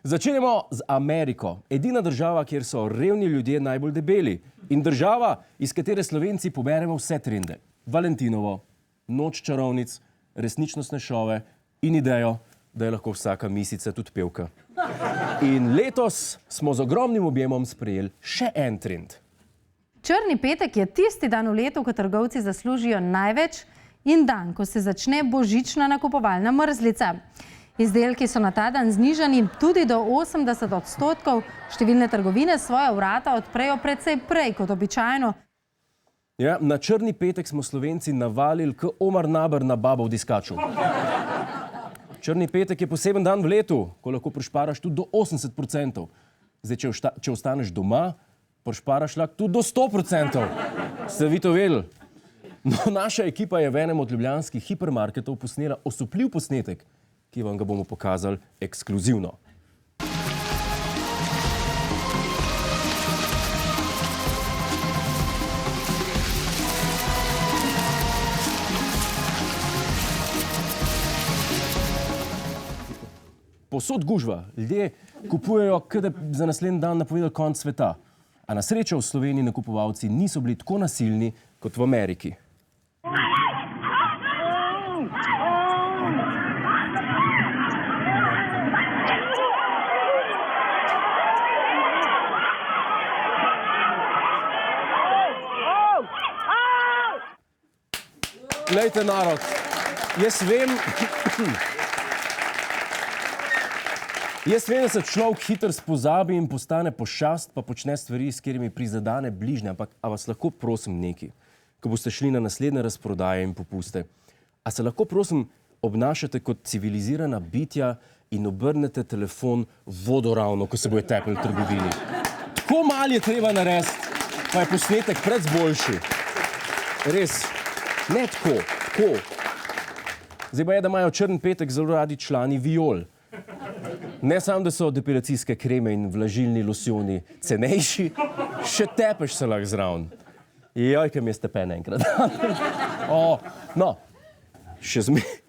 Začenjamo z Ameriko. Edina država, kjer so revni ljudje najbolj debeli. In država, iz katere Slovenci poberemo vse trende. Valentinovo, Noč čarovnic, resničnostne šove in idejo, da je lahko vsaka misica tudi pevka. In letos smo z ogromnim objemom sprejeli še en trend. Črni petek je tisti dan v letu, ko trgovci zaslužijo največ in dan, ko se začne božična nakupovalna mrzlica. Izdelki so na ta dan znižani tudi do 80%. Številne trgovine svoja vrata odprejo precej prej kot običajno. Ja, na črni petek smo Slovenci navalili k Omar Naber na babo v diskaču. Črni petek je poseben dan v letu, ko lahko prišparaš tudi do 80%. Zdaj, če ostaneš doma, prišparaš lahko tudi do 100%. Ste vi to vedeli? No, naša ekipa je v enem od ljubljanskih hipermarketov posnela osupljiv posnetek, ki vam ga bomo pokazali ekskluzivno. Posod gužva. Ljudje kupujejo, kada za naslednji dan napovedali konec sveta. A na srečo v Sloveniji nakupovalci niso bili tako nasilni kot v Ameriki. Glejte, narod, jaz vem, da se človek hitro spozabi in postane pošast, pa počne stvari, s katerimi prizadane bližnje, ampak a vas lahko prosim nekaj, ko boste šli na naslednje razprodaje in popuste, a se lahko prosim obnašate kot civilizirana bitja in obrnete telefon vodoravno, ko se bojo tepli v trgovini. Tako malo je treba narediti, pa je posnetek precej boljši. Res, ne tako, tako. Zdaj pa je, da imajo črn petek zelo radi člani Viol. Ne samo, da so depilacijske kreme in vlažilni losjoni cenejši, še tepeš se lahko zraven. Joj, kaj mi je stepen enkrat. No, še zmeraj.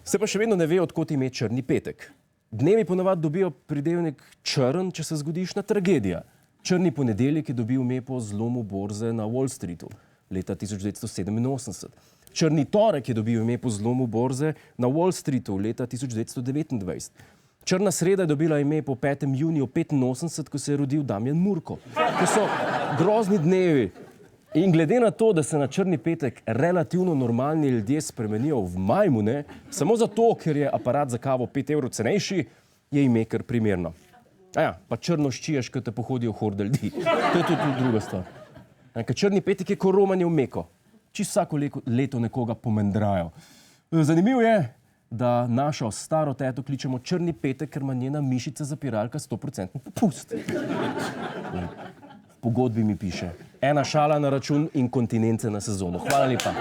Se pa še vedno ne ve, od kod ime črni petek. Dnevi ponavadi dobijo pridevnik črn, če se zgodišna tragedija. Črni ponedeljek je dobil ime po zlomu borze na Wall Streetu leta 1987. Črni torek je dobil ime po zlomu borze na Wall Streetu leta 1929. Črna sreda je dobila ime po 5. juniju 1985, ko se je rodil Damjan Murko. To so grozni dnevi. In glede na to, da se na črni petek relativno normalni ljudje spremenijo v majmune, samo zato, ker je aparat za kavo 5 evrov cenejši, je ime kar primerno. Pa črno ščiješ, ko te pohodijo horde ljudi. To je tudi druga stvar. Ker črni petek je ko romanje v meko. Čisto vsako leto nekoga pomendrajo. Zanimivo je, da našo staro teto kličemo črni petek, ker ima njena mišica zapiralka 100% popust. V pogodbi mi piše, ena šala na račun inkontinence na sezono. Hvala lepa.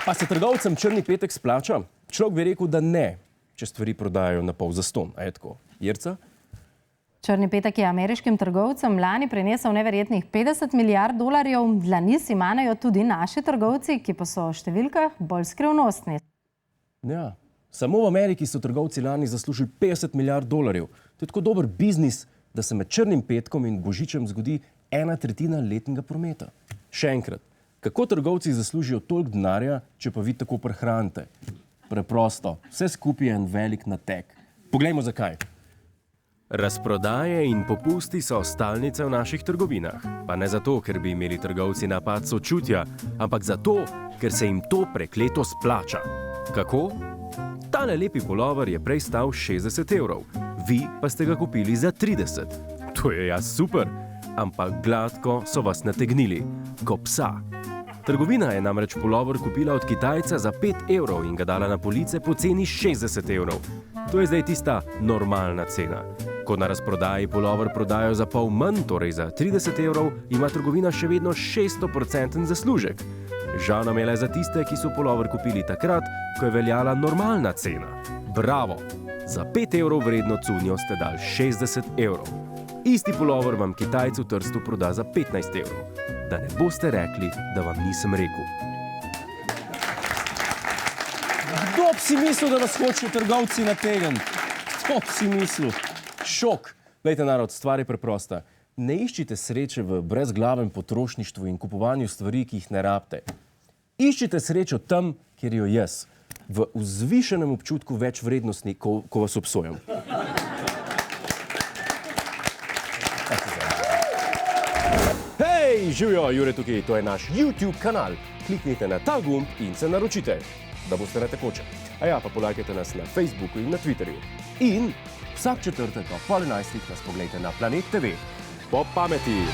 Pa se trgovcem črni petek splača? Človek bi rekel, da ne, če stvari prodajajo na pol zastonj. A je tako? Jerca? Črni petek je ameriškim trgovcem lani prinesel neverjetnih $50 milijard. Dlani si manejo tudi naši trgovci, ki pa so v številkah bolj skrivnostni. Ja, samo v Ameriki so trgovci lani zaslužili $50 milijard. To je tako dober biznis, da se med črnim petkom in božičem zgodi 1/3 letnega prometa. Še enkrat, kako trgovci zaslužijo toliko denarja, če pa vi tako prehranite? Preprosto, vse skupaj je en velik nateg. Poglejmo zakaj. Razprodaje in popusti so stalnice v naših trgovinah. Pa ne zato, ker bi imeli trgovci napad sočutja, ampak zato, ker se jim to prekleto splača. Kako? Tale lepi pulover je prej stal 60 evrov, vi pa ste ga kupili za 30. To je super, ampak gladko so vas nategnili, ko psa. Trgovina je namreč pulover kupila od Kitajca za 5 evrov in ga dala na police po ceni 60 evrov. To je zdaj tista normalna cena. Ko na razprodaji pulover prodajo za pol manj, torej za 30 evrov, ima trgovina še vedno 600% zaslužek. Žal nam je le za tiste, ki so pulover kupili takrat, ko je veljala normalna cena. Bravo! Za 5 evrov vredno cunjo ste dali 60 evrov. Isti pulover vam Kitajc v Trstu proda za 15 evrov. Da ne boste rekli, da vam nisem rekel. Kdo bi si mislil, da vas hočejo trgovci nategniti? Kdo bi si mislil? Šok. Glejte, narod, stvar je preprosta. Ne iščite sreče v brezglavem potrošništvu in kupovanju stvari, ki jih ne rabite. Iščite srečo tam, kjer jo jaz. V vzvišenem občutku več vrednosti, ko vas obsojam. Hej, živijo, Jure tukaj, to je naš YouTube kanal. Kliknite na ta gumb in se naročite, da boste na tekoče. A ja, pa polajkajte nas na Facebooku in na Twitterju. In vsak četrtek ob 10:30 nas pogledajte na Planet TV. Po pameti!